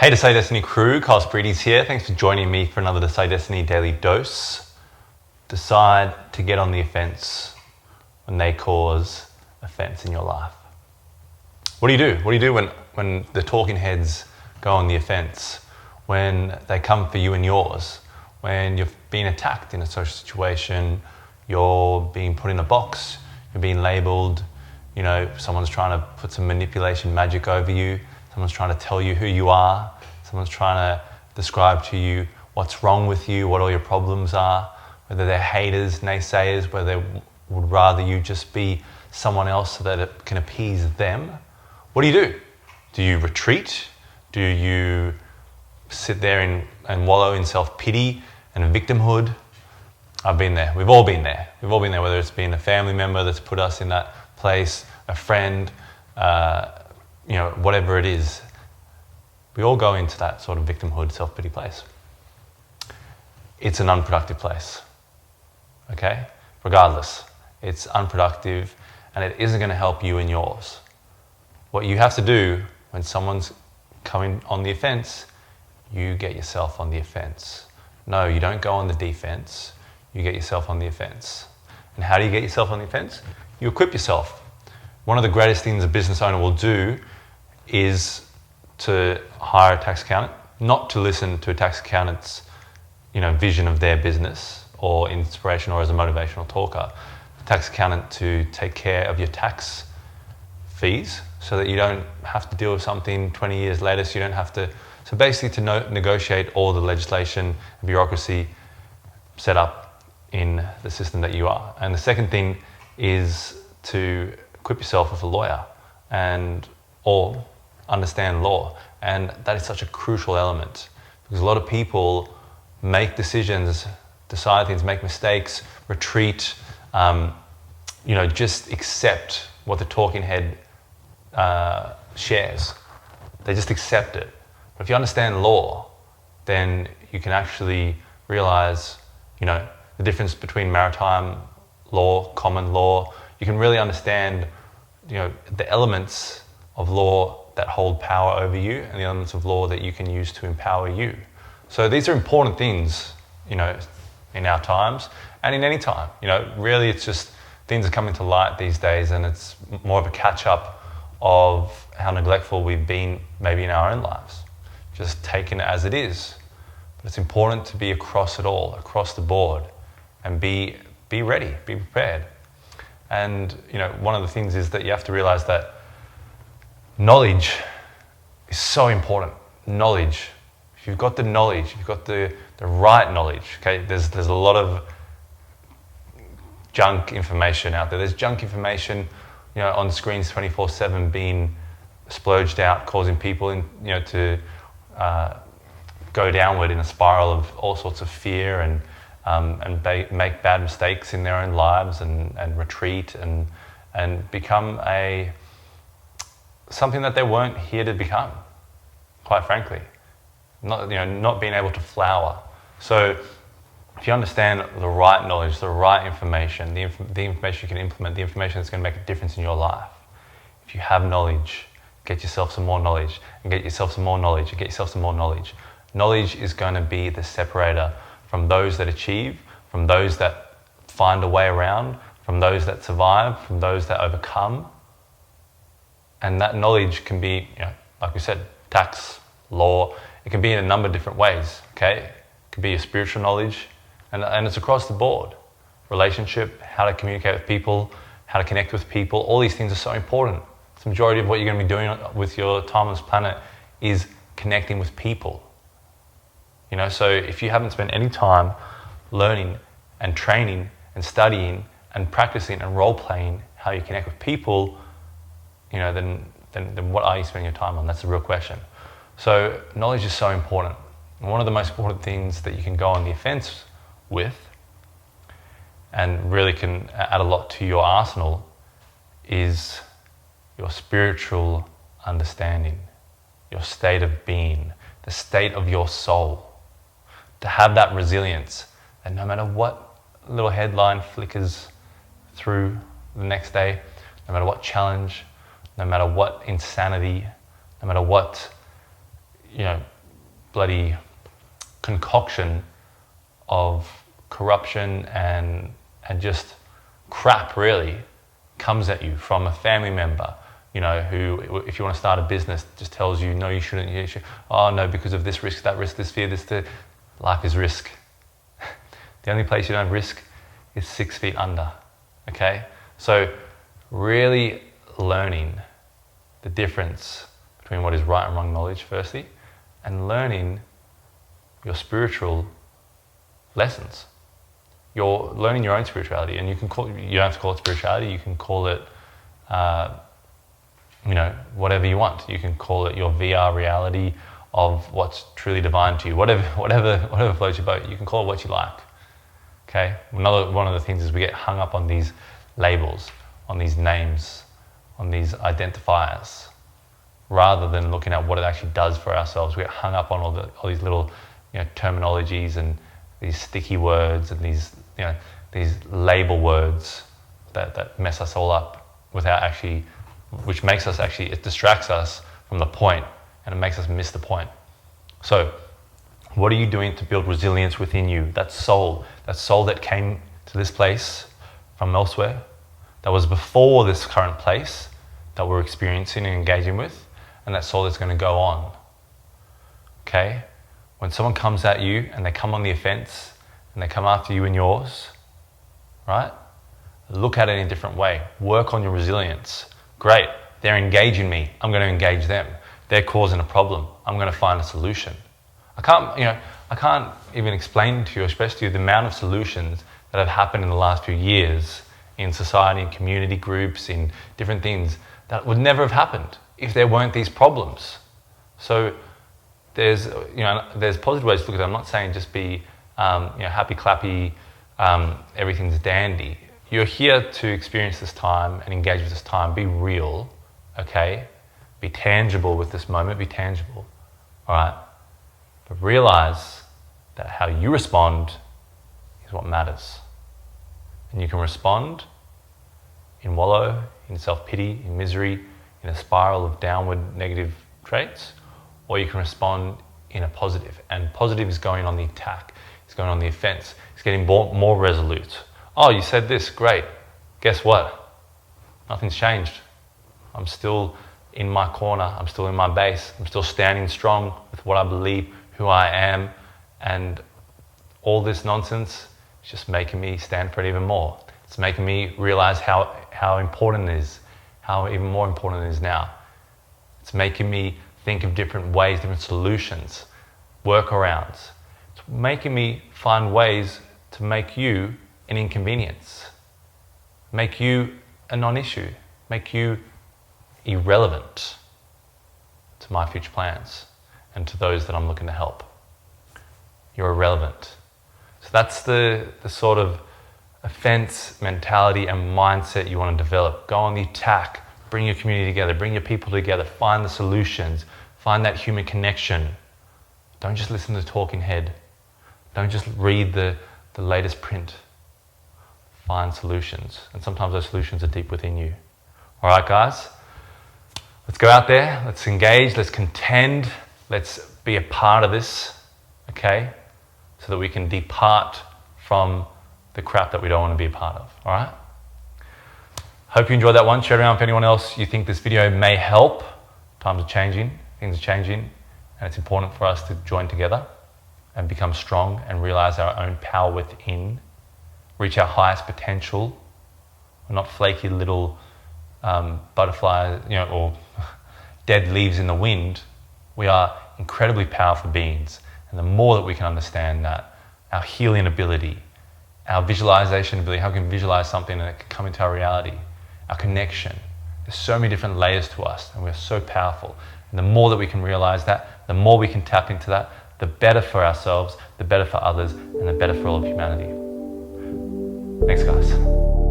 Hey Decide Destiny crew, Kyle Spreedy's here. Thanks for joining me for another Decide Destiny Daily Dose. Decide to get on the offense when they cause offense in your life. What do you do? What do you do when the talking heads go on the offense? When they come for you and yours? When you've been attacked in a social situation, you're being put in a box, you're being labelled, someone's trying to put some manipulation magic over you, someone's trying to tell you who you are, someone's trying to describe to you what's wrong with you, what all your problems are, whether they're haters, naysayers, whether they would rather you just be someone else so that it can appease them. What do? Do you retreat? Do you sit there and wallow in self-pity and victimhood? I've been there. We've all been there. We've all been there, whether it's been a family member that's put us in that place, a friend, whatever it is. We all go into that sort of victimhood, self-pity place. It's an unproductive place, okay? Regardless, it's unproductive and it isn't going to help you and yours. What you have to do when someone's coming on the offense, you get yourself on the offense. No, you don't go on the defense, you get yourself on the offense. And how do you get yourself on the offense? You equip yourself. One of the greatest things a business owner will do is to hire a tax accountant, not to listen to a tax accountant's vision of their business or inspiration or as a motivational talker. A tax accountant to take care of your tax fees so that you don't have to deal with something 20 years later, so you don't have to, so basically to negotiate all the legislation and bureaucracy set up in the system that you are. And the second thing is to equip yourself with a lawyer or understand law. And that is such a crucial element because a lot of people make decisions, decide things, make mistakes, retreat, just accept what the talking head shares. They just accept it. But if you understand law, then you can actually realize, the difference between maritime law, common law. You can really understand, the elements of law that hold power over you and the elements of law that you can use to empower you. So these are important things, in our times and in any time. Really it's just things are coming to light these days and it's more of a catch-up of how neglectful we've been maybe in our own lives. Just taking it as it is. But it's important to be across it all, across the board, and be ready, be prepared. And one of the things is that you have to realize that knowledge is so important. Knowledge. If you've got the knowledge, if you've got the right knowledge, okay, there's a lot of junk information out there. There's junk information, on screens 24/7 being splurged out, causing people to go downward in a spiral of all sorts of fear and make bad mistakes in their own lives and retreat and become something that they weren't here to become, quite frankly. Not being able to flower. So if you understand the right knowledge, the right information, the information you can implement, the information that's going to make a difference in your life. If you have knowledge, get yourself some more knowledge, and get yourself some more knowledge, and get yourself some more knowledge. Knowledge is going to be the separator from those that achieve, from those that find a way around, from those that survive, from those that overcome. And that knowledge can be, like we said, tax, law. It can be in a number of different ways, okay? It could be a spiritual knowledge, and it's across the board. Relationship, how to communicate with people, how to connect with people, all these things are so important. The majority of what you're going to be doing with your time on this planet is connecting with people. So if you haven't spent any time learning and training and studying and practicing and role-playing how you connect with people, then what are you spending your time on? That's the real question. So knowledge is so important. And one of the most important things that you can go on the offense with and really can add a lot to your arsenal is your spiritual understanding, your state of being, the state of your soul. To have that resilience that no matter what little headline flickers through the next day, no matter what challenge, no matter what insanity, no matter what bloody concoction of corruption and just crap really comes at you from a family member, you know, who, if you want to start a business, just tells you, no, you shouldn't, you should, oh no, because of this risk, that risk, this fear, this, life is risk. The only place you don't have risk is 6 feet under, okay? So really learning the difference between what is right and wrong knowledge, firstly, and learning your spiritual lessons. You're learning your own spirituality, and you don't have to call it spirituality, you can call it, you know, whatever you want. You can call it your VR reality of what's truly divine to you, whatever floats your boat. You can call it what you like, okay? One of the things is we get hung up on these labels, on these names, on these identifiers, rather than looking at what it actually does for ourselves. We get hung up on all these little, you know, terminologies and these sticky words and these, you know, these label words that mess us all up without actually, which makes us actually, it distracts us from the point and it makes us miss the point. So what are you doing to build resilience within you? That soul that came to this place from elsewhere, that was before this current place that we're experiencing and engaging with, and that soul that's going to go on. Okay? When someone comes at you and they come on the offense and they come after you and yours, right? Look at it in a different way. Work on your resilience. Great. They're engaging me. I'm going to engage them. They're causing a problem. I'm going to find a solution. I can't even explain to you, express to you the amount of solutions that have happened in the last few years in society, in community groups, in different things that would never have happened if there weren't these problems. So there's positive ways to look at it. I'm not saying just be happy clappy, everything's dandy. You're here to experience this time and engage with this time. Be real, okay? Be tangible with this moment. Be tangible, all right? But realize that how you respond is what matters. And you can respond in wallow, in self-pity, in misery, in a spiral of downward negative traits, or you can respond in a positive. And positive is going on the attack. It's going on the offense. It's getting more resolute. Oh, you said this, great. Guess what? Nothing's changed. I'm still in my corner. I'm still in my base. I'm still standing strong with what I believe, who I am, and all this nonsense is just making me stand for it even more. It's making me realize how important it is, how even more important it is now. It's making me think of different ways, different solutions, workarounds. It's making me find ways to make you an inconvenience, make you a non-issue, make you irrelevant to my future plans and to those that I'm looking to help. You're irrelevant. So that's the sort of offense mentality and mindset you want to develop. Go on the attack, bring your community together, bring your people together, find the solutions, find that human connection. Don't just listen to the talking head. Don't just read the latest print. Find solutions. And sometimes those solutions are deep within you. All right, guys? Let's go out there. Let's engage. Let's contend. Let's be a part of this, okay? So that we can depart from the crap that we don't want to be a part of. All right? Hope you enjoyed that one. Share it around if anyone else you think this video may help. Times are changing. Things are changing. And it's important for us to join together and become strong and realize our own power within, reach our highest potential. We're not flaky little butterflies, or dead leaves in the wind. We are incredibly powerful beings. And the more that we can understand that, our healing ability, our visualization ability, how we can visualize something and it can come into our reality, our connection. There's so many different layers to us and we're so powerful. And the more that we can realize that, the more we can tap into that, the better for ourselves, the better for others, and the better for all of humanity. Thanks, guys.